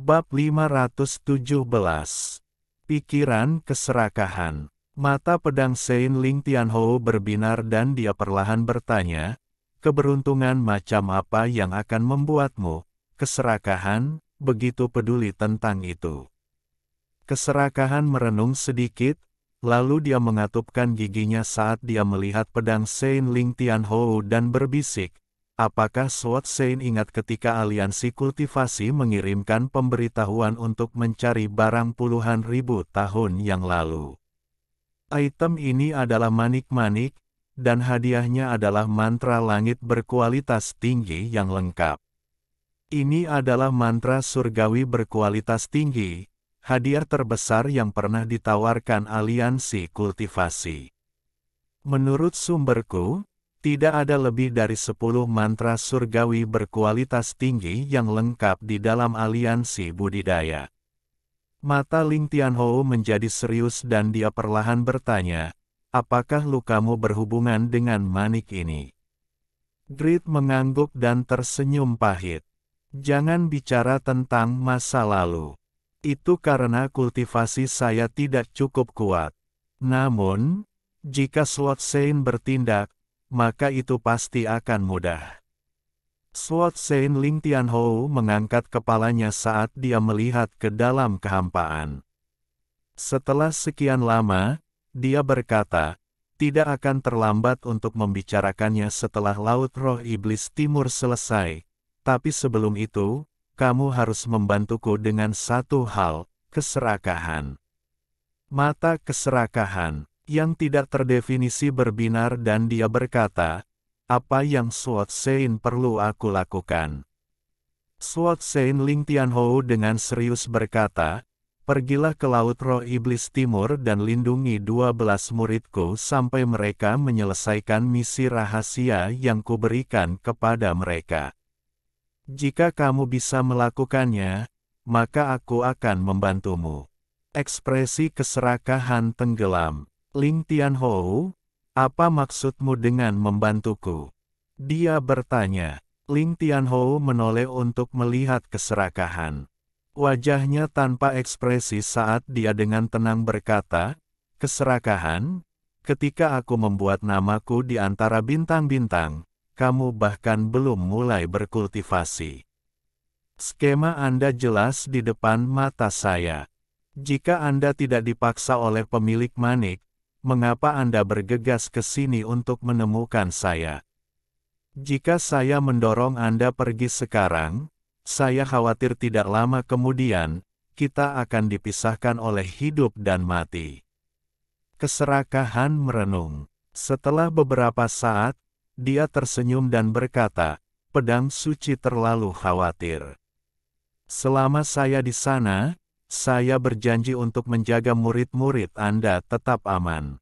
Bab 517. Pikiran keserakahan. Mata pedang Sein Ling Tianhou berbinar dan dia perlahan bertanya, keberuntungan macam apa yang akan membuatmu, keserakahan, begitu peduli tentang itu? Keserakahan merenung sedikit, lalu dia mengatupkan giginya saat dia melihat pedang Sein Ling Tianhou dan berbisik, apakah Sword Sein ingat ketika aliansi kultivasi mengirimkan pemberitahuan untuk mencari barang puluhan ribu tahun yang lalu? Item ini adalah manik-manik, dan hadiahnya adalah mantra langit berkualitas tinggi yang lengkap. Ini adalah mantra surgawi berkualitas tinggi, hadiah terbesar yang pernah ditawarkan aliansi kultivasi. Menurut sumberku, tidak ada lebih dari 10 mantra surgawi berkualitas tinggi yang lengkap di dalam aliansi budidaya. Mata Ling Tianhou menjadi serius dan dia perlahan bertanya, apakah lukamu berhubungan dengan manik ini? Grid mengangguk dan tersenyum pahit. Jangan bicara tentang masa lalu. Itu karena kultivasi saya tidak cukup kuat. Namun, jika Sword Sein bertindak, maka itu pasti akan mudah. Sword Sein Ling Tianhou mengangkat kepalanya saat dia melihat ke dalam kehampaan. Setelah sekian lama, dia berkata, tidak akan terlambat untuk membicarakannya setelah Laut Roh Iblis Timur selesai, tapi sebelum itu, kamu harus membantuku dengan satu hal, keserakahan. Mata keserakahan yang tidak terdefinisi berbinar dan dia berkata, apa yang Sword Sein perlu aku lakukan? Sword Sein Ling Tianhou dengan serius berkata, pergilah ke Laut Roh Iblis Timur dan lindungi 12 muridku sampai mereka menyelesaikan misi rahasia yang kuberikan kepada mereka. Jika kamu bisa melakukannya, maka aku akan membantumu. Ekspresi keserakahan tenggelam. Ling Tianhou, apa maksudmu dengan membantuku? Dia bertanya. Ling Tianhou menoleh untuk melihat keserakahan. Wajahnya tanpa ekspresi saat dia dengan tenang berkata, keserakahan, ketika aku membuat namaku di antara bintang-bintang, kamu bahkan belum mulai berkultivasi. Skema Anda jelas di depan mata saya. Jika Anda tidak dipaksa oleh pemilik manik, mengapa Anda bergegas ke sini untuk menemukan saya? Jika saya mendorong Anda pergi sekarang, saya khawatir tidak lama kemudian, kita akan dipisahkan oleh hidup dan mati. Keserakahan merenung. Setelah beberapa saat, dia tersenyum dan berkata, pedang suci terlalu khawatir. Selama saya di sana, saya berjanji untuk menjaga murid-murid Anda tetap aman.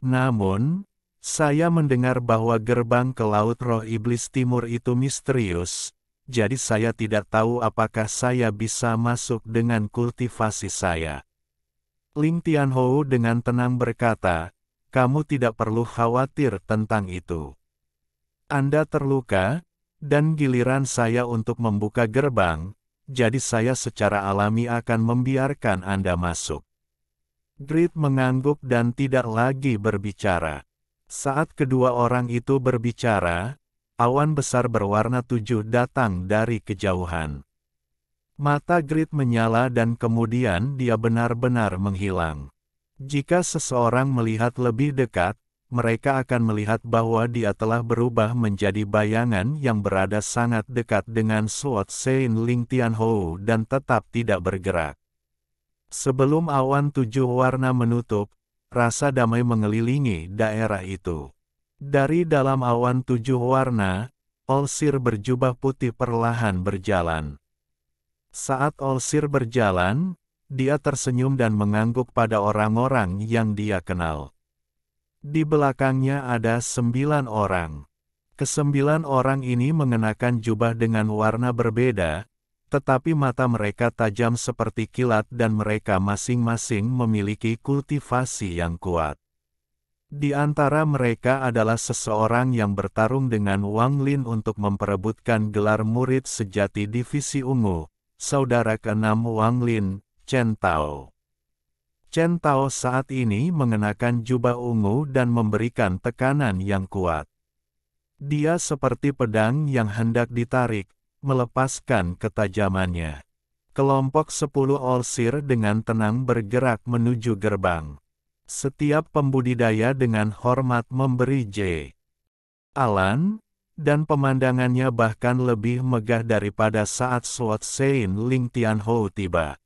Namun, saya mendengar bahwa gerbang ke Laut Roh Iblis Timur itu misterius, jadi saya tidak tahu apakah saya bisa masuk dengan kultivasi saya. Ling Tianhou dengan tenang berkata, kamu tidak perlu khawatir tentang itu. Anda terluka, dan giliran saya untuk membuka gerbang, jadi saya secara alami akan membiarkan Anda masuk. Grid mengangguk dan tidak lagi berbicara. Saat kedua orang itu berbicara, awan besar berwarna 7 datang dari kejauhan. Mata Grid menyala dan kemudian dia benar-benar menghilang. Jika seseorang melihat lebih dekat, mereka akan melihat bahwa dia telah berubah menjadi bayangan yang berada sangat dekat dengan Sword Sein Ling Tianhou dan tetap tidak bergerak. Sebelum awan 7 warna menutup, rasa damai mengelilingi daerah itu. Dari dalam awan 7 warna, Olsir berjubah putih perlahan berjalan. Saat Olsir berjalan, dia tersenyum dan mengangguk pada orang-orang yang dia kenal. Di belakangnya ada 9 orang. Ke-9 orang ini mengenakan jubah dengan warna berbeda, tetapi mata mereka tajam seperti kilat dan mereka masing-masing memiliki kultivasi yang kuat. Di antara mereka adalah seseorang yang bertarung dengan Wang Lin untuk memperebutkan gelar murid sejati divisi ungu, saudara keenam Wang Lin, Chen Tao. Chen Tao saat ini mengenakan jubah ungu dan memberikan tekanan yang kuat. Dia seperti pedang yang hendak ditarik, melepaskan ketajamannya. Kelompok 10 Olsir dengan tenang bergerak menuju gerbang. Setiap pembudidaya dengan hormat memberi J. Alan, dan pemandangannya bahkan lebih megah daripada saat Sword Sein Ling Tianhou tiba.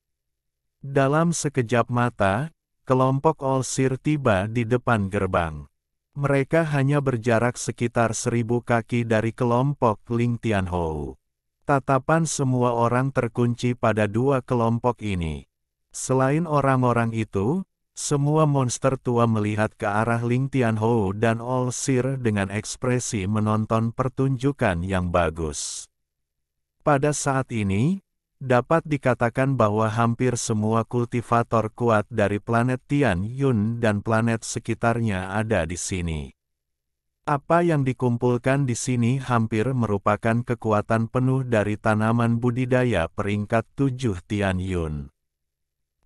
Dalam sekejap mata, kelompok Olsir tiba di depan gerbang. Mereka hanya berjarak sekitar 1000 kaki dari kelompok Ling Tianhou. Tatapan semua orang terkunci pada dua kelompok ini. Selain orang-orang itu, semua monster tua melihat ke arah Ling Tianhou dan Olsir dengan ekspresi menonton pertunjukan yang bagus. Pada saat ini, dapat dikatakan bahwa hampir semua kultivator kuat dari planet Tian Yun dan planet sekitarnya ada di sini. Apa yang dikumpulkan di sini hampir merupakan kekuatan penuh dari tanaman budidaya peringkat 7 Tian Yun.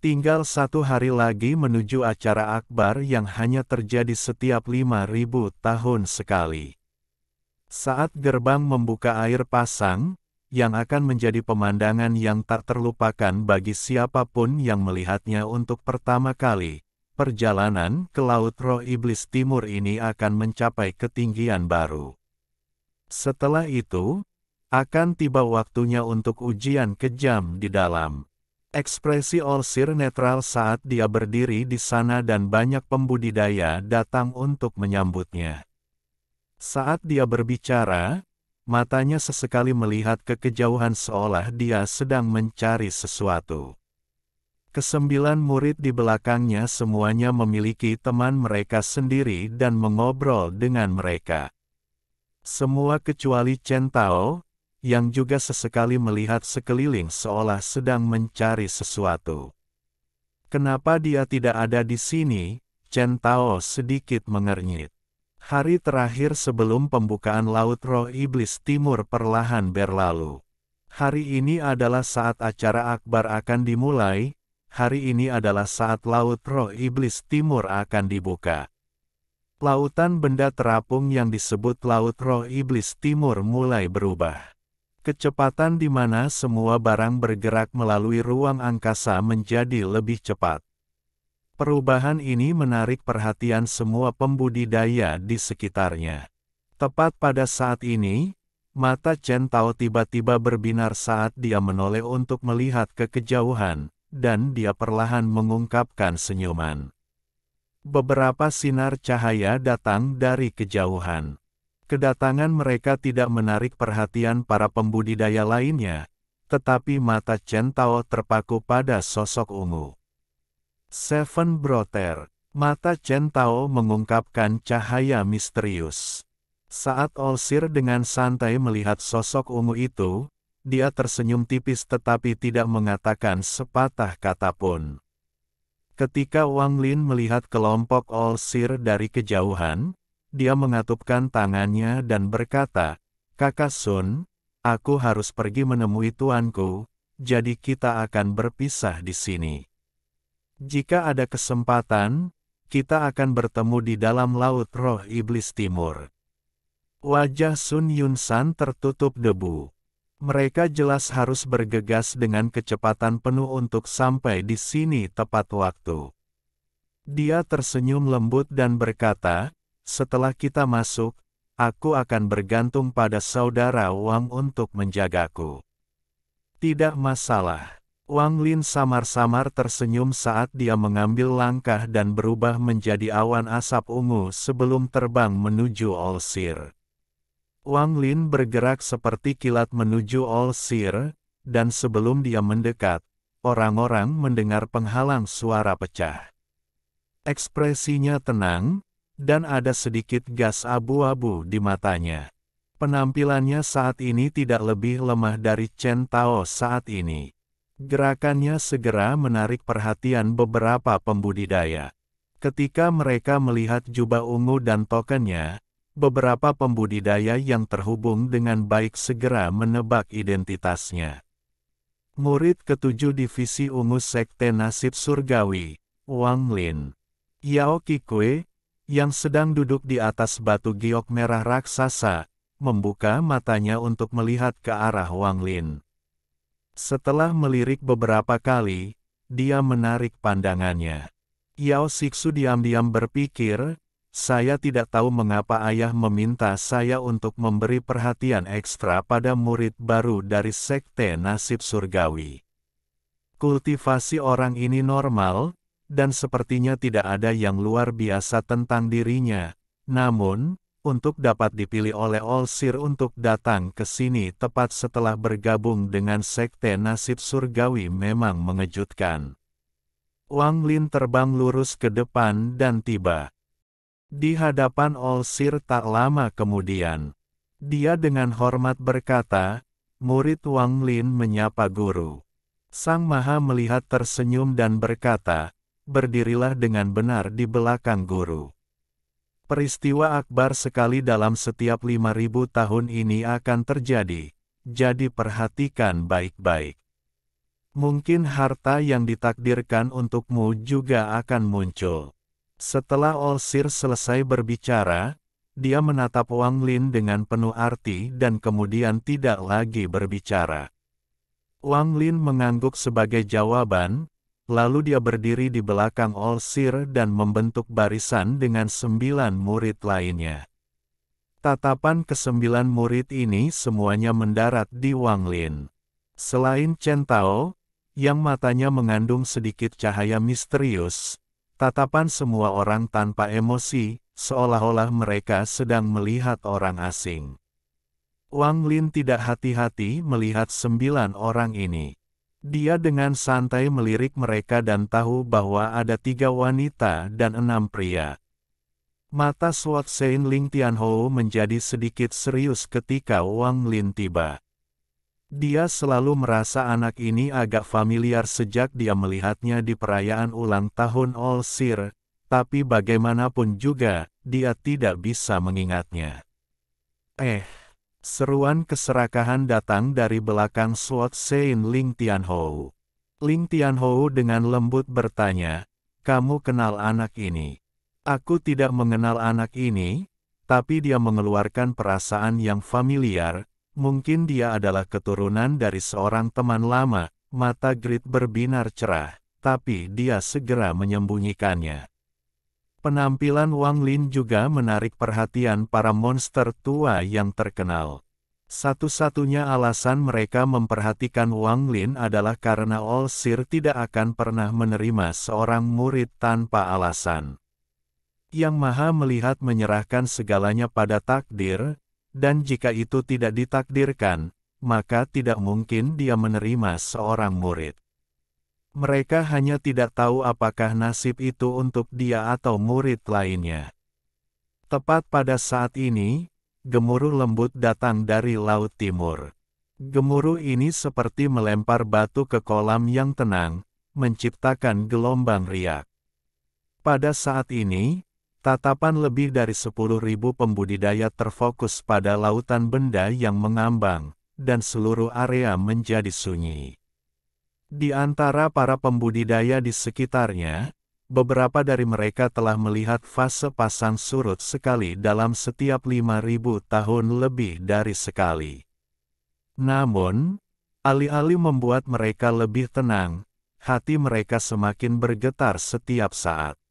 Tinggal 1 hari lagi menuju acara akbar yang hanya terjadi setiap 5.000 tahun sekali. Saat gerbang membuka air pasang, yang akan menjadi pemandangan yang tak terlupakan bagi siapapun yang melihatnya untuk pertama kali, perjalanan ke Laut Roh Iblis Timur ini akan mencapai ketinggian baru. Setelah itu, akan tiba waktunya untuk ujian kejam di dalam. Ekspresi Olsir netral saat dia berdiri di sana dan banyak pembudidaya datang untuk menyambutnya. Saat dia berbicara, matanya sesekali melihat ke kejauhan seolah dia sedang mencari sesuatu. Kesembilan murid di belakangnya semuanya memiliki teman mereka sendiri dan mengobrol dengan mereka. Semua kecuali Chen Tao, yang juga sesekali melihat sekeliling seolah sedang mencari sesuatu. Kenapa dia tidak ada di sini? Chen Tao sedikit mengernyit. Hari terakhir sebelum pembukaan Laut Roh Iblis Timur perlahan berlalu. Hari ini adalah saat acara akbar akan dimulai, hari ini adalah saat Laut Roh Iblis Timur akan dibuka. Lautan benda terapung yang disebut Laut Roh Iblis Timur mulai berubah. Kecepatan di mana semua barang bergerak melalui ruang angkasa menjadi lebih cepat. Perubahan ini menarik perhatian semua pembudidaya di sekitarnya. Tepat pada saat ini, mata Chen Tao tiba-tiba berbinar saat dia menoleh untuk melihat ke kejauhan, dan dia perlahan mengungkapkan senyuman. Beberapa sinar cahaya datang dari kejauhan. Kedatangan mereka tidak menarik perhatian para pembudidaya lainnya, tetapi mata Chen Tao terpaku pada sosok ungu. Seven Brother, mata Chen Tao mengungkapkan cahaya misterius. Saat Olsir dengan santai melihat sosok ungu itu, dia tersenyum tipis tetapi tidak mengatakan sepatah kata pun. Ketika Wang Lin melihat kelompok Olsir dari kejauhan, dia mengatupkan tangannya dan berkata, "Kakak Sun, aku harus pergi menemui tuanku, jadi kita akan berpisah di sini. Jika ada kesempatan, kita akan bertemu di dalam Laut Roh Iblis Timur." Wajah Sun Yunsan tertutup debu. Mereka jelas harus bergegas dengan kecepatan penuh untuk sampai di sini tepat waktu. Dia tersenyum lembut dan berkata, "Setelah kita masuk, aku akan bergantung pada saudara Wang untuk menjagaku." "Tidak masalah." Wang Lin samar-samar tersenyum saat dia mengambil langkah dan berubah menjadi awan asap ungu sebelum terbang menuju Olsir. Wang Lin bergerak seperti kilat menuju Olsir, dan sebelum dia mendekat, orang-orang mendengar penghalang suara pecah. Ekspresinya tenang, dan ada sedikit gas abu-abu di matanya. Penampilannya saat ini tidak lebih lemah dari Chen Tao saat ini. Gerakannya segera menarik perhatian beberapa pembudidaya. Ketika mereka melihat jubah ungu dan tokennya, beberapa pembudidaya yang terhubung dengan baik segera menebak identitasnya. Murid ketujuh Divisi Ungu Sekte Nasib Surgawi, Wang Lin. Yao Qikui, yang sedang duduk di atas batu giok merah raksasa, membuka matanya untuk melihat ke arah Wang Lin. Setelah melirik beberapa kali, dia menarik pandangannya. Yao Siksu diam-diam berpikir, saya tidak tahu mengapa ayah meminta saya untuk memberi perhatian ekstra pada murid baru dari Sekte Nasib Surgawi. Kultivasi orang ini normal, dan sepertinya tidak ada yang luar biasa tentang dirinya. Namun, untuk dapat dipilih oleh Olsir untuk datang ke sini tepat setelah bergabung dengan Sekte Nasib Surgawi memang mengejutkan. Wang Lin terbang lurus ke depan dan tiba di hadapan Olsir tak lama kemudian. Dia dengan hormat berkata, murid Wang Lin menyapa guru. Sang Maha melihat tersenyum dan berkata, berdirilah dengan benar di belakang guru. Peristiwa akbar sekali dalam setiap 5.000 tahun ini akan terjadi, jadi perhatikan baik-baik. Mungkin harta yang ditakdirkan untukmu juga akan muncul. Setelah Olsir selesai berbicara, dia menatap Wang Lin dengan penuh arti dan kemudian tidak lagi berbicara. Wang Lin mengangguk sebagai jawaban, lalu dia berdiri di belakang Olsir dan membentuk barisan dengan 9 murid lainnya. Tatapan ke-9 murid ini semuanya mendarat di Wang Lin. Selain Chen Tao, yang matanya mengandung sedikit cahaya misterius, tatapan semua orang tanpa emosi, seolah-olah mereka sedang melihat orang asing. Wang Lin tidak hati-hati melihat 9 orang ini. Dia dengan santai melirik mereka dan tahu bahwa ada 3 wanita dan 6 pria. Mata Swat Sein Ling Tianhou menjadi sedikit serius ketika Wang Lin tiba. Dia selalu merasa anak ini agak familiar sejak dia melihatnya di perayaan ulang tahun Olsir, tapi bagaimanapun juga, dia tidak bisa mengingatnya. Seruan keserakahan datang dari belakang Swat Sein Ling Tianhou. Ling Tianhou dengan lembut bertanya, kamu kenal anak ini? Aku tidak mengenal anak ini, tapi dia mengeluarkan perasaan yang familiar. Mungkin dia adalah keturunan dari seorang teman lama. Mata Grid berbinar cerah, tapi dia segera menyembunyikannya. Penampilan Wang Lin juga menarik perhatian para monster tua yang terkenal. Satu-satunya alasan mereka memperhatikan Wang Lin adalah karena Olsir tidak akan pernah menerima seorang murid tanpa alasan. Yang Maha melihat menyerahkan segalanya pada takdir, dan jika itu tidak ditakdirkan, maka tidak mungkin dia menerima seorang murid. Mereka hanya tidak tahu apakah nasib itu untuk dia atau murid lainnya. Tepat pada saat ini, gemuruh lembut datang dari Laut Timur. Gemuruh ini seperti melempar batu ke kolam yang tenang, menciptakan gelombang riak. Pada saat ini, tatapan lebih dari 10.000 pembudidaya terfokus pada lautan benda yang mengambang, dan seluruh area menjadi sunyi. Di antara para pembudidaya di sekitarnya, beberapa dari mereka telah melihat fase pasang surut sekali dalam setiap 5.000 tahun lebih dari sekali. Namun, alih-alih membuat mereka lebih tenang, hati mereka semakin bergetar setiap saat.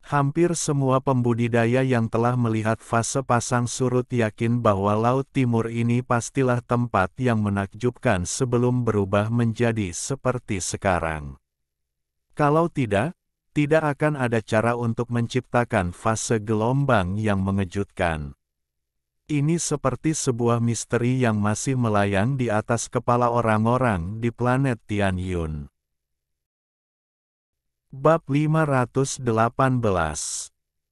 Hampir semua pembudidaya yang telah melihat fase pasang surut yakin bahwa Laut Timur ini pastilah tempat yang menakjubkan sebelum berubah menjadi seperti sekarang. Kalau tidak, tidak akan ada cara untuk menciptakan fase gelombang yang mengejutkan. Ini seperti sebuah misteri yang masih melayang di atas kepala orang-orang di planet Tianyun. Bab 518.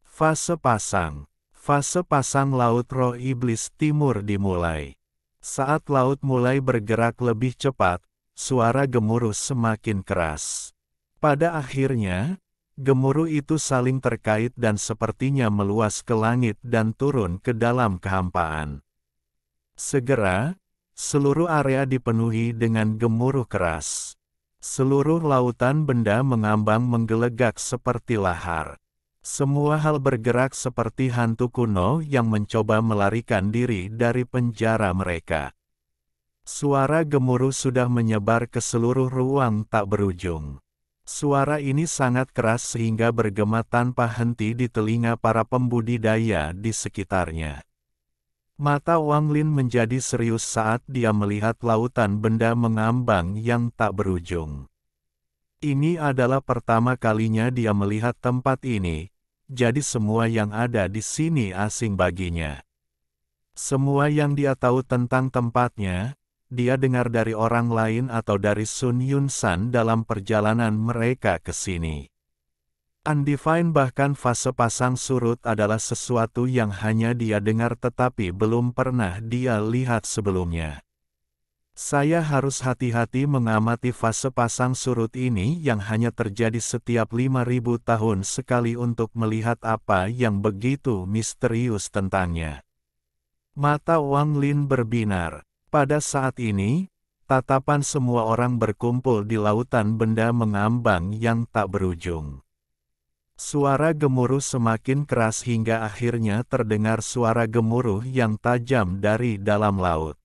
Fase pasang. Fase pasang Laut Roh Iblis Timur dimulai. Saat laut mulai bergerak lebih cepat, suara gemuruh semakin keras. Pada akhirnya, gemuruh itu saling terkait dan sepertinya meluas ke langit dan turun ke dalam kehampaan. Segera, Seluruh area dipenuhi dengan gemuruh keras. Seluruh lautan benda mengambang menggelegak seperti lahar. Semua hal bergerak seperti hantu kuno yang mencoba melarikan diri dari penjara mereka. Suara gemuruh sudah menyebar ke seluruh ruang tak berujung. Suara ini sangat keras sehingga bergema tanpa henti di telinga para pembudidaya di sekitarnya. Mata Wang Lin menjadi serius saat dia melihat lautan benda mengambang yang tak berujung. Ini adalah pertama kalinya dia melihat tempat ini, jadi semua yang ada di sini asing baginya. Semua yang dia tahu tentang tempatnya, dia dengar dari orang lain atau dari Sun Yun-san dalam perjalanan mereka ke sini. Undefined bahkan fase pasang surut adalah sesuatu yang hanya dia dengar tetapi belum pernah dia lihat sebelumnya. Saya harus hati-hati mengamati fase pasang surut ini yang hanya terjadi setiap 5.000 tahun sekali untuk melihat apa yang begitu misterius tentangnya. Mata Wang Lin berbinar. Pada saat ini, tatapan semua orang berkumpul di lautan benda mengambang yang tak berujung. Suara gemuruh semakin keras hingga akhirnya terdengar suara gemuruh yang tajam dari dalam laut.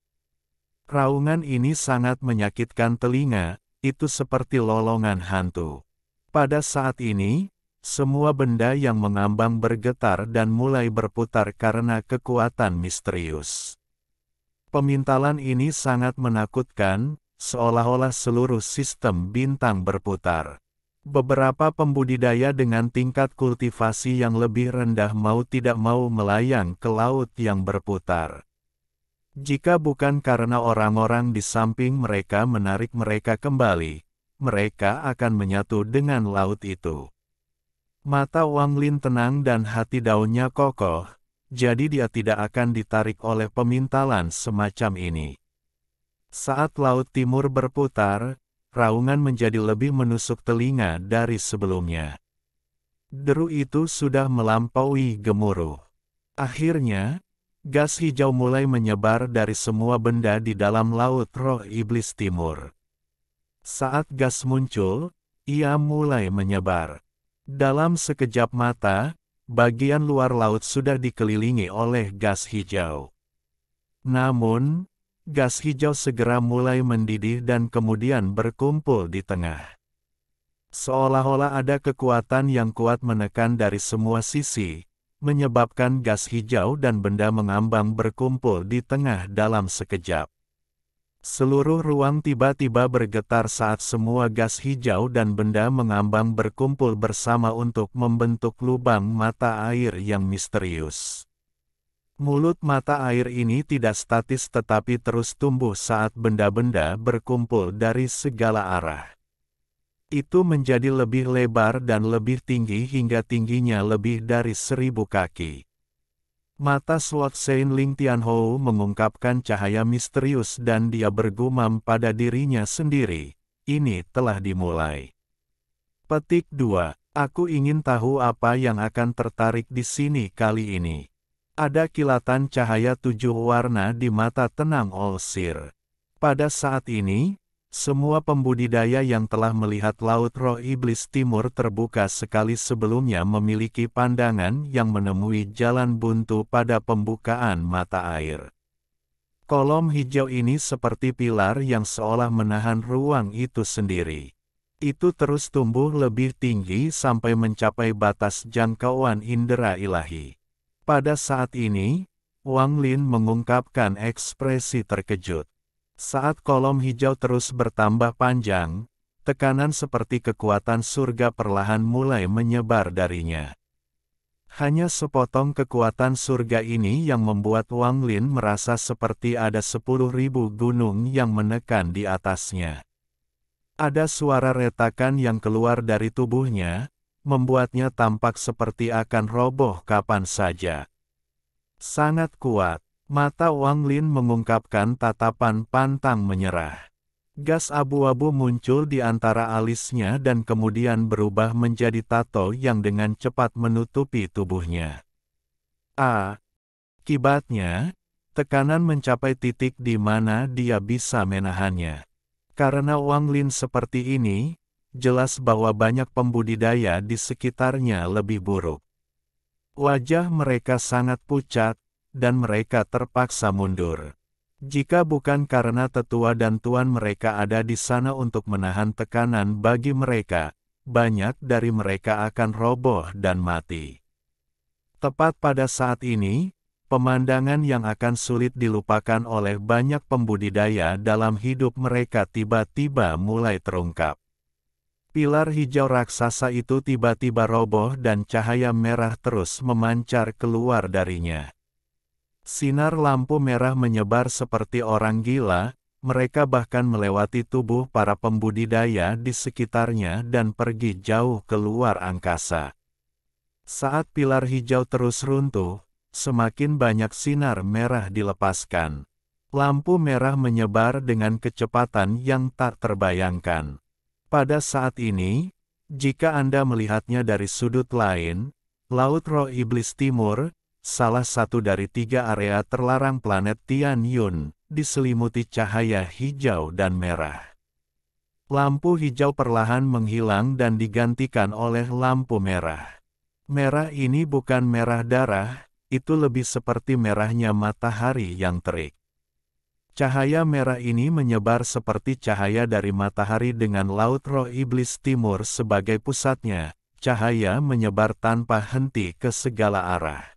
Raungan ini sangat menyakitkan telinga, itu seperti lolongan hantu. Pada saat ini, semua benda yang mengambang bergetar dan mulai berputar karena kekuatan misterius. Pemintalan ini sangat menakutkan, seolah-olah seluruh sistem bintang berputar. Beberapa pembudidaya dengan tingkat kultivasi yang lebih rendah mau tidak mau melayang ke laut yang berputar. Jika bukan karena orang-orang di samping mereka menarik mereka kembali, mereka akan menyatu dengan laut itu. Mata Wang Lin tenang dan hati daunnya kokoh. Jadi dia tidak akan ditarik oleh pemintalan semacam ini. Saat Laut Timur berputar, raungan menjadi lebih menusuk telinga dari sebelumnya. Deru itu sudah melampaui gemuruh. Akhirnya, gas hijau mulai menyebar dari semua benda di dalam Laut Roh Iblis Timur. Saat gas muncul, ia mulai menyebar. Dalam sekejap mata, bagian luar laut sudah dikelilingi oleh gas hijau. Namun, gas hijau segera mulai mendidih dan kemudian berkumpul di tengah. Seolah-olah ada kekuatan yang kuat menekan dari semua sisi, menyebabkan gas hijau dan benda mengambang berkumpul di tengah dalam sekejap. Seluruh ruang tiba-tiba bergetar saat semua gas hijau dan benda mengambang berkumpul bersama untuk membentuk lubang mata air yang misterius. Mulut mata air ini tidak statis tetapi terus tumbuh saat benda-benda berkumpul dari segala arah. Itu menjadi lebih lebar dan lebih tinggi hingga tingginya lebih dari 1.000 kaki. Mata Sword Saint Ling Tianhou mengungkapkan cahaya misterius dan dia bergumam pada dirinya sendiri, ini telah dimulai. Petik 2. Aku ingin tahu apa yang akan tertarik di sini kali ini. Ada kilatan cahaya 7 warna di mata tenang Olsir. Pada saat ini, semua pembudidaya yang telah melihat Laut Roh Iblis Timur terbuka sekali sebelumnya memiliki pandangan yang menemui jalan buntu pada pembukaan mata air. Kolom hijau ini seperti pilar yang seolah menahan ruang itu sendiri. Itu terus tumbuh lebih tinggi sampai mencapai batas jangkauan indera ilahi. Pada saat ini, Wang Lin mengungkapkan ekspresi terkejut. Saat kolom hijau terus bertambah panjang, tekanan seperti kekuatan surga perlahan mulai menyebar darinya. Hanya sepotong kekuatan surga ini yang membuat Wang Lin merasa seperti ada 10.000 gunung yang menekan di atasnya. Ada suara retakan yang keluar dari tubuhnya, membuatnya tampak seperti akan roboh kapan saja. Sangat kuat. Mata Wang Lin mengungkapkan tatapan pantang menyerah. Gas abu-abu muncul di antara alisnya dan kemudian berubah menjadi tato yang dengan cepat menutupi tubuhnya. Akibatnya, Tekanan mencapai titik di mana dia bisa menahannya. Karena Wang Lin seperti ini, jelas bahwa banyak pembudidaya di sekitarnya lebih buruk. Wajah mereka sangat pucat, dan mereka terpaksa mundur. Jika bukan karena tetua dan tuan mereka ada di sana untuk menahan tekanan bagi mereka, banyak dari mereka akan roboh dan mati. Tepat pada saat ini, pemandangan yang akan sulit dilupakan oleh banyak pembudidaya dalam hidup mereka tiba-tiba mulai terungkap. Pilar hijau raksasa itu tiba-tiba roboh dan cahaya merah terus memancar keluar darinya. Sinar lampu merah menyebar seperti orang gila, mereka bahkan melewati tubuh para pembudidaya di sekitarnya dan pergi jauh keluar angkasa. Saat pilar hijau terus runtuh, semakin banyak sinar merah dilepaskan. Lampu merah menyebar dengan kecepatan yang tak terbayangkan. Pada saat ini, jika Anda melihatnya dari sudut lain, Laut Roh Iblis Timur, salah satu dari 3 area terlarang planet Tian Yun, diselimuti cahaya hijau dan merah. Lampu hijau perlahan menghilang dan digantikan oleh lampu merah. Merah ini bukan merah darah, itu lebih seperti merahnya matahari yang terik. Cahaya merah ini menyebar seperti cahaya dari matahari dengan Laut Roh Iblis Timur sebagai pusatnya, cahaya menyebar tanpa henti ke segala arah.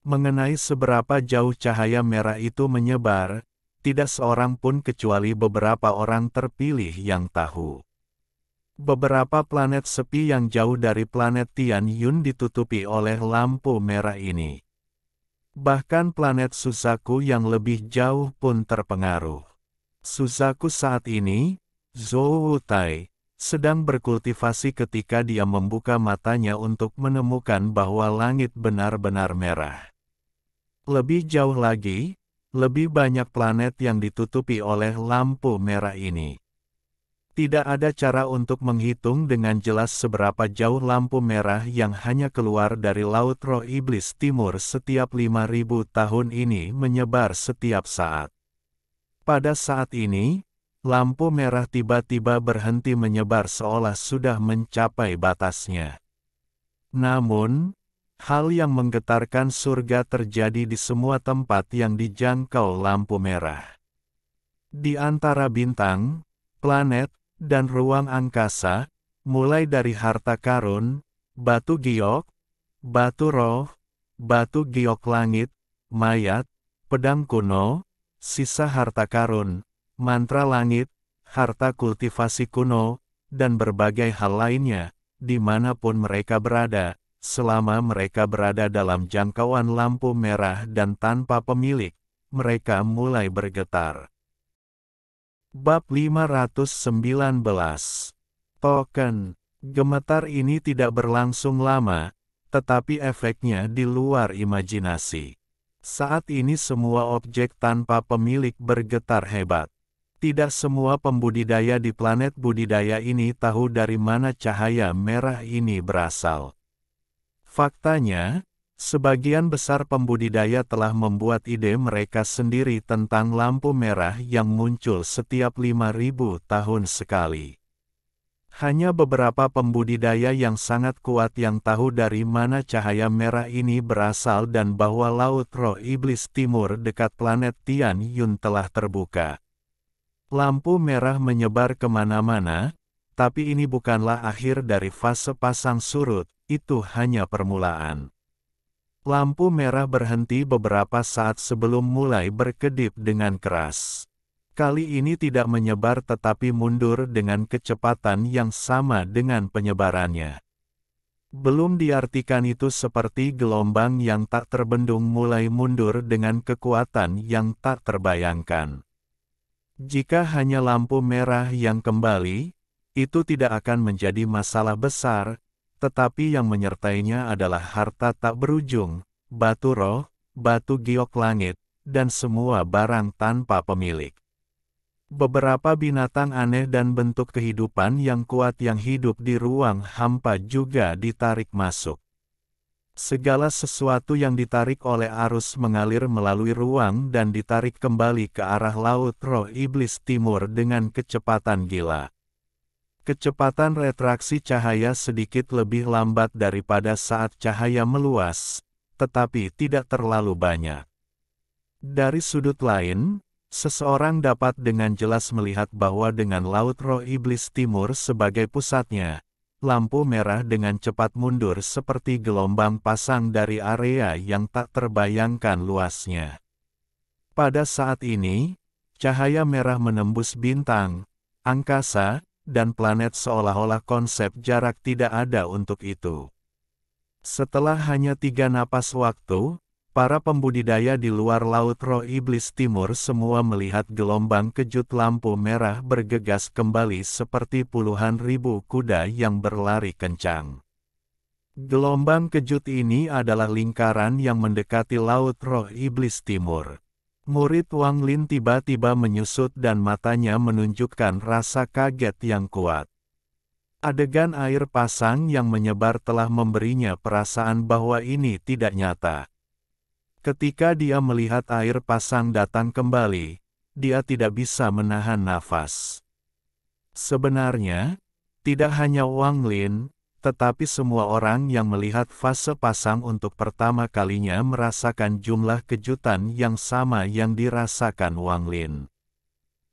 Mengenai seberapa jauh cahaya merah itu menyebar, tidak seorang pun kecuali beberapa orang terpilih yang tahu. Beberapa planet sepi yang jauh dari planet Tian Yun ditutupi oleh lampu merah ini. Bahkan planet Suzaku yang lebih jauh pun terpengaruh. Suzaku saat ini, Zhou Wutai, sedang berkultivasi ketika dia membuka matanya untuk menemukan bahwa langit benar-benar merah. Lebih jauh lagi, lebih banyak planet yang ditutupi oleh lampu merah ini. Tidak ada cara untuk menghitung dengan jelas seberapa jauh lampu merah yang hanya keluar dari Laut Roh Iblis Timur setiap 5.000 tahun ini menyebar setiap saat. Pada saat ini, lampu merah tiba-tiba berhenti menyebar seolah sudah mencapai batasnya. Namun, hal yang menggetarkan surga terjadi di semua tempat yang dijangkau lampu merah. Di antara bintang, planet, dan ruang angkasa, mulai dari harta karun, batu giok, batu roh, batu giok langit, mayat, pedang kuno, sisa harta karun, mantra langit, harta kultivasi kuno, dan berbagai hal lainnya, dimanapun mereka berada, selama mereka berada dalam jangkauan lampu merah dan tanpa pemilik, mereka mulai bergetar. Bab 519. Token. Gemetar ini tidak berlangsung lama, tetapi efeknya di luar imajinasi. Saat ini semua objek tanpa pemilik bergetar hebat. Tidak semua pembudidaya di planet budidaya ini tahu dari mana cahaya merah ini berasal. Faktanya, sebagian besar pembudidaya telah membuat ide mereka sendiri tentang lampu merah yang muncul setiap 5.000 tahun sekali. Hanya beberapa pembudidaya yang sangat kuat yang tahu dari mana cahaya merah ini berasal dan bahwa Laut Roh Iblis Timur dekat planet Tian Yun telah terbuka. Lampu merah menyebar kemana-mana, tapi ini bukanlah akhir dari fase pasang surut, itu hanya permulaan. Lampu merah berhenti beberapa saat sebelum mulai berkedip dengan keras. Kali ini tidak menyebar tetapi mundur dengan kecepatan yang sama dengan penyebarannya. Belum diartikan itu seperti gelombang yang tak terbendung mulai mundur dengan kekuatan yang tak terbayangkan. Jika hanya lampu merah yang kembali, itu tidak akan menjadi masalah besar, tetapi yang menyertainya adalah harta tak berujung, batu roh, batu giok langit, dan semua barang tanpa pemilik. Beberapa binatang aneh dan bentuk kehidupan yang kuat yang hidup di ruang hampa juga ditarik masuk. Segala sesuatu yang ditarik oleh arus mengalir melalui ruang dan ditarik kembali ke arah laut roh iblis timur dengan kecepatan gila. Kecepatan retraksi cahaya sedikit lebih lambat daripada saat cahaya meluas, tetapi tidak terlalu banyak. Dari sudut lain, seseorang dapat dengan jelas melihat bahwa dengan laut roh iblis timur sebagai pusatnya, lampu merah dengan cepat mundur seperti gelombang pasang dari area yang tak terbayangkan luasnya. Pada saat ini, cahaya merah menembus bintang, angkasa, dan planet seolah-olah konsep jarak tidak ada untuk itu. Setelah hanya 3 napas waktu, para pembudidaya di luar laut roh iblis timur semua melihat gelombang kejut lampu merah bergegas kembali seperti puluhan ribu kuda yang berlari kencang. Gelombang kejut ini adalah lingkaran yang mendekati laut roh iblis timur. Murid Wang Lin tiba-tiba menyusut dan matanya menunjukkan rasa kaget yang kuat. Adegan air pasang yang menyebar telah memberinya perasaan bahwa ini tidak nyata. Ketika dia melihat air pasang datang kembali, dia tidak bisa menahan nafas. Sebenarnya, tidak hanya Wang Lin, tetapi semua orang yang melihat fase pasang untuk pertama kalinya merasakan jumlah kejutan yang sama yang dirasakan Wang Lin.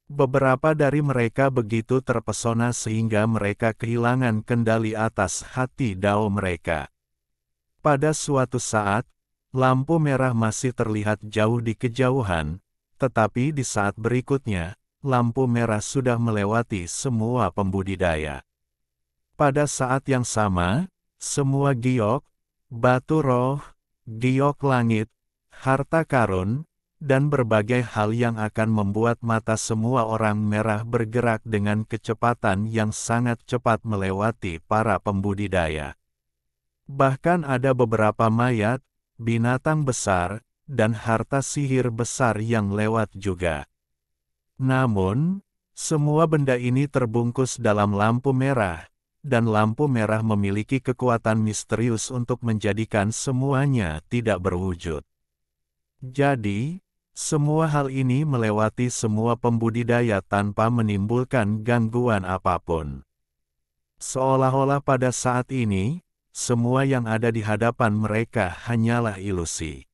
Beberapa dari mereka begitu terpesona sehingga mereka kehilangan kendali atas hati dao mereka. Pada suatu saat, lampu merah masih terlihat jauh di kejauhan, tetapi di saat berikutnya, lampu merah sudah melewati semua pembudidaya. Pada saat yang sama, semua giok, batu roh, giok langit, harta karun, dan berbagai hal yang akan membuat mata semua orang merah bergerak dengan kecepatan yang sangat cepat melewati para pembudidaya. Bahkan ada beberapa mayat, binatang besar, dan harta sihir besar yang lewat juga. Namun, semua benda ini terbungkus dalam lampu merah, dan lampu merah memiliki kekuatan misterius untuk menjadikan semuanya tidak berwujud. Jadi, semua hal ini melewati semua pembudidaya tanpa menimbulkan gangguan apapun. Seolah-olah pada saat ini, semua yang ada di hadapan mereka hanyalah ilusi.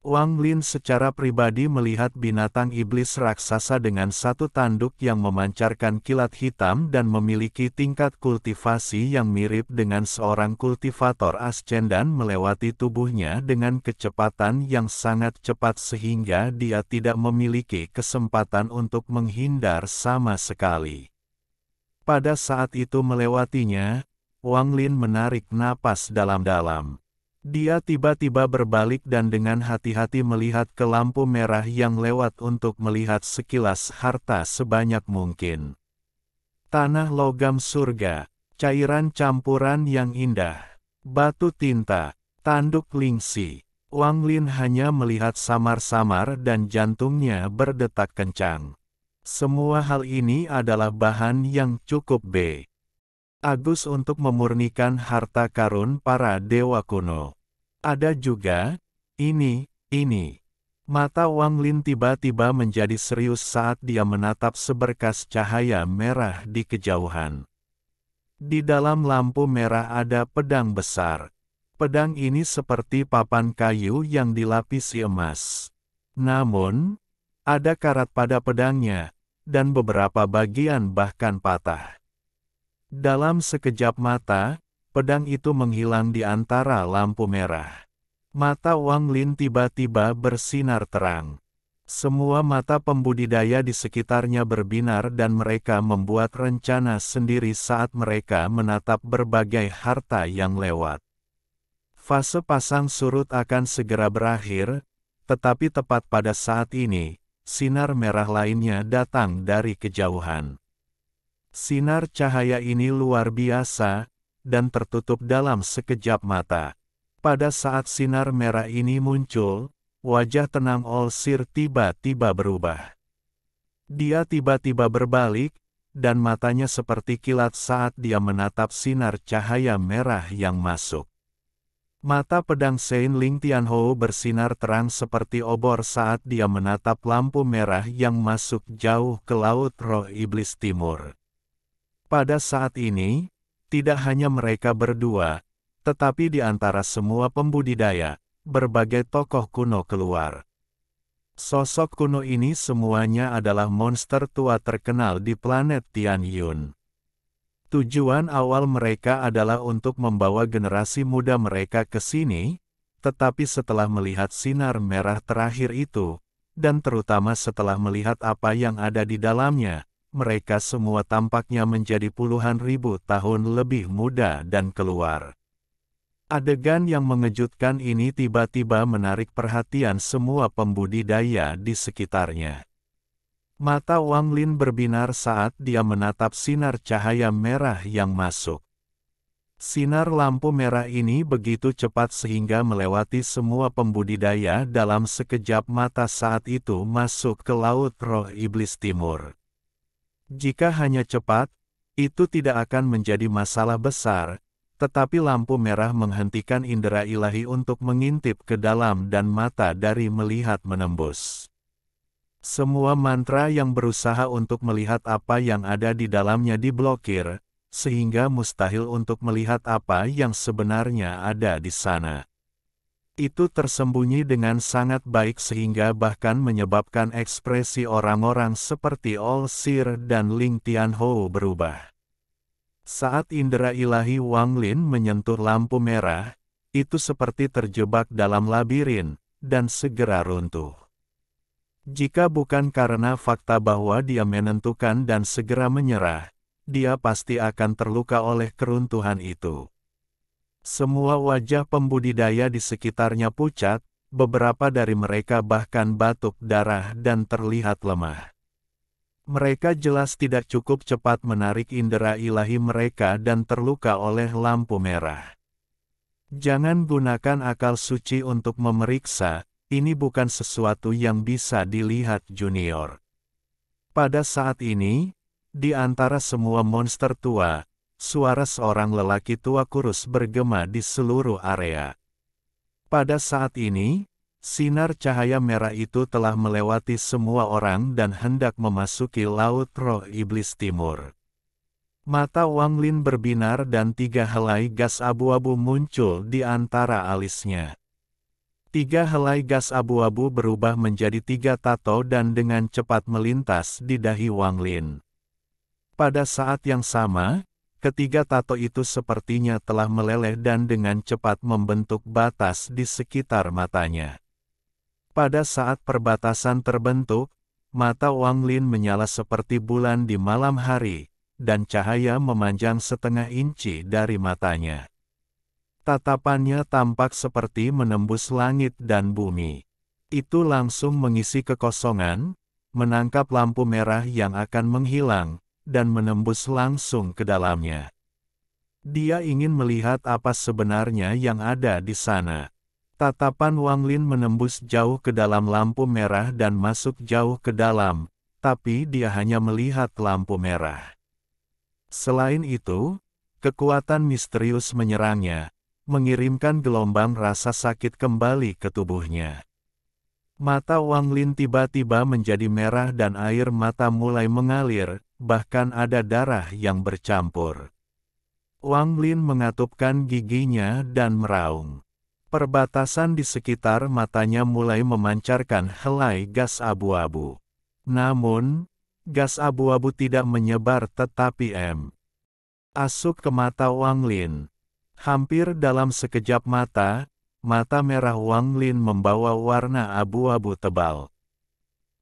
Wang Lin secara pribadi melihat binatang iblis raksasa dengan satu tanduk yang memancarkan kilat hitam dan memiliki tingkat kultivasi yang mirip dengan seorang kultivator ascendan melewati tubuhnya dengan kecepatan yang sangat cepat sehingga dia tidak memiliki kesempatan untuk menghindar sama sekali. Pada saat itu melewatinya, Wang Lin menarik napas dalam-dalam. Dia tiba-tiba berbalik dan dengan hati-hati melihat ke lampu merah yang lewat untuk melihat sekilas harta sebanyak mungkin. Tanah logam surga, cairan campuran yang indah, batu tinta, tanduk lingsi. Wang Lin hanya melihat samar-samar dan jantungnya berdetak kencang. Semua hal ini adalah bahan yang cukup bagus untuk memurnikan harta karun para dewa kuno. Ada juga, ini. Mata Wang Lin tiba-tiba menjadi serius saat dia menatap seberkas cahaya merah di kejauhan. Di dalam lampu merah ada pedang besar. Pedang ini seperti papan kayu yang dilapisi emas. Namun, ada karat pada pedangnya, dan beberapa bagian bahkan patah. Dalam sekejap mata, pedang itu menghilang di antara lampu merah. Mata Wang Lin tiba-tiba bersinar terang. Semua mata pembudidaya di sekitarnya berbinar dan mereka membuat rencana sendiri saat mereka menatap berbagai harta yang lewat. Fase pasang surut akan segera berakhir, tetapi tepat pada saat ini, sinar merah lainnya datang dari kejauhan. Sinar cahaya ini luar biasa, dan tertutup dalam sekejap mata. Pada saat sinar merah ini muncul, wajah tenang Olsir tiba-tiba berubah. Dia tiba-tiba berbalik, dan matanya seperti kilat saat dia menatap sinar cahaya merah yang masuk. Mata pedang Saint Ling Tianhou bersinar terang seperti obor saat dia menatap lampu merah yang masuk jauh ke Laut Roh Iblis Timur. Pada saat ini, tidak hanya mereka berdua, tetapi di antara semua pembudidaya, berbagai tokoh kuno keluar. Sosok kuno ini semuanya adalah monster tua terkenal di planet Tianyun. Tujuan awal mereka adalah untuk membawa generasi muda mereka ke sini, tetapi setelah melihat sinar merah terakhir itu, dan terutama setelah melihat apa yang ada di dalamnya, mereka semua tampaknya menjadi puluhan ribu tahun lebih muda dan keluar. Adegan yang mengejutkan ini tiba-tiba menarik perhatian semua pembudidaya di sekitarnya. Mata Wang Lin berbinar saat dia menatap sinar cahaya merah yang masuk. Sinar lampu merah ini begitu cepat sehingga melewati semua pembudidaya dalam sekejap mata saat itu masuk ke Laut Roh Iblis Timur. Jika hanya cepat, itu tidak akan menjadi masalah besar, tetapi lampu merah menghentikan indera ilahi untuk mengintip ke dalam dan mata dari melihat menembus. Semua mantra yang berusaha untuk melihat apa yang ada di dalamnya diblokir, sehingga mustahil untuk melihat apa yang sebenarnya ada di sana. Itu tersembunyi dengan sangat baik sehingga bahkan menyebabkan ekspresi orang-orang seperti All Seer dan Ling Tianhou berubah. Saat indera ilahi Wang Lin menyentuh lampu merah, itu seperti terjebak dalam labirin, dan segera runtuh. Jika bukan karena fakta bahwa dia menentukan dan segera menyerah, dia pasti akan terluka oleh keruntuhan itu. Semua wajah pembudidaya di sekitarnya pucat, beberapa dari mereka bahkan batuk darah dan terlihat lemah. Mereka jelas tidak cukup cepat menarik indera ilahi mereka dan terluka oleh lampu merah. Jangan gunakan akal suci untuk memeriksa. Ini bukan sesuatu yang bisa dilihat junior. Pada saat ini, di antara semua monster tua, suara seorang lelaki tua kurus bergema di seluruh area. Pada saat ini, sinar cahaya merah itu telah melewati semua orang dan hendak memasuki Laut Roh Iblis Timur. Mata Wang Lin berbinar dan 3 helai gas abu-abu muncul di antara alisnya. 3 helai gas abu-abu berubah menjadi 3 tato dan dengan cepat melintas di dahi Wang Lin. Pada saat yang sama, ketiga tato itu sepertinya telah meleleh dan dengan cepat membentuk batas di sekitar matanya. Pada saat perbatasan terbentuk, mata Wang Lin menyala seperti bulan di malam hari, dan cahaya memanjang setengah inci dari matanya. Tatapannya tampak seperti menembus langit dan bumi. Itu langsung mengisi kekosongan, menangkap lampu merah yang akan menghilang, dan menembus langsung ke dalamnya. Dia ingin melihat apa sebenarnya yang ada di sana. Tatapan Wang Lin menembus jauh ke dalam lampu merah dan masuk jauh ke dalam, tapi dia hanya melihat lampu merah. Selain itu, kekuatan misterius menyerangnya, mengirimkan gelombang rasa sakit kembali ke tubuhnya. Mata Wang Lin tiba-tiba menjadi merah dan air mata mulai mengalir, bahkan ada darah yang bercampur. Wang Lin mengatupkan giginya dan meraung. Perbatasan di sekitar matanya mulai memancarkan helai gas abu-abu. Namun, gas abu-abu tidak menyebar tetapi masuk ke mata Wang Lin. Hampir dalam sekejap mata, mata merah Wang Lin membawa warna abu-abu tebal.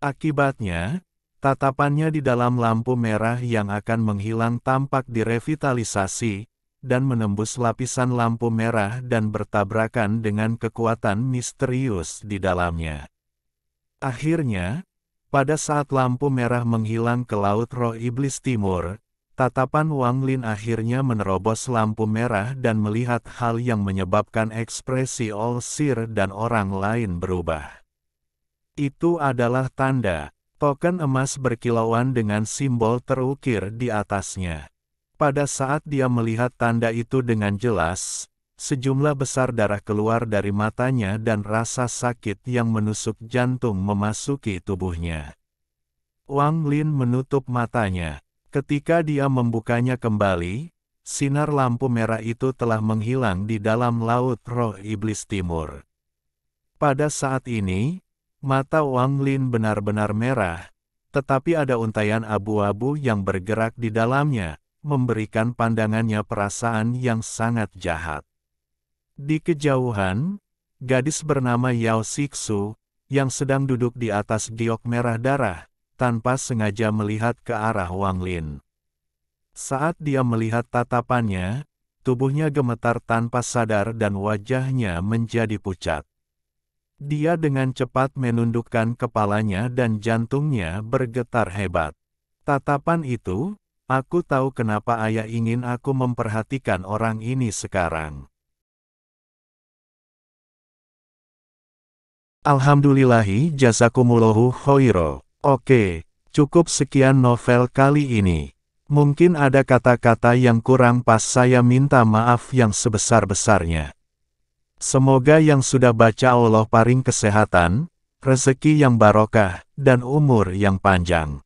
Akibatnya, tatapannya di dalam lampu merah yang akan menghilang tampak direvitalisasi, dan menembus lapisan lampu merah dan bertabrakan dengan kekuatan misterius di dalamnya. Akhirnya, pada saat lampu merah menghilang ke Laut Roh Iblis Timur, tatapan Wang Lin akhirnya menerobos lampu merah dan melihat hal yang menyebabkan ekspresi All Seer dan orang lain berubah. Itu adalah tanda, token emas berkilauan dengan simbol terukir di atasnya. Pada saat dia melihat tanda itu dengan jelas, Sejumlah besar darah keluar dari matanya dan rasa sakit yang menusuk jantung memasuki tubuhnya. Wang Lin menutup matanya. Ketika dia membukanya kembali, sinar lampu merah itu telah menghilang di dalam laut roh iblis timur. Pada saat ini, mata Wang Lin benar-benar merah, tetapi ada untaian abu-abu yang bergerak di dalamnya, memberikan pandangannya perasaan yang sangat jahat. Di kejauhan, gadis bernama Yao Xixu, yang sedang duduk di atas giok merah darah, tanpa sengaja melihat ke arah Wang Lin. Saat dia melihat tatapannya, tubuhnya gemetar tanpa sadar dan wajahnya menjadi pucat. Dia dengan cepat menundukkan kepalanya dan jantungnya bergetar hebat. Tatapan itu, aku tahu kenapa ayah ingin aku memperhatikan orang ini sekarang. Alhamdulillahi jazakumullahu khairo. Oke, cukup sekian novel kali ini. Mungkin ada kata-kata yang kurang pas, saya minta maaf yang sebesar-besarnya. Semoga yang sudah baca Allah paring kesehatan, rezeki yang barokah, dan umur yang panjang.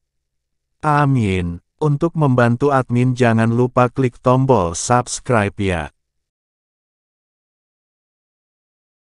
Amin. Untuk membantu admin jangan lupa klik tombol subscribe ya.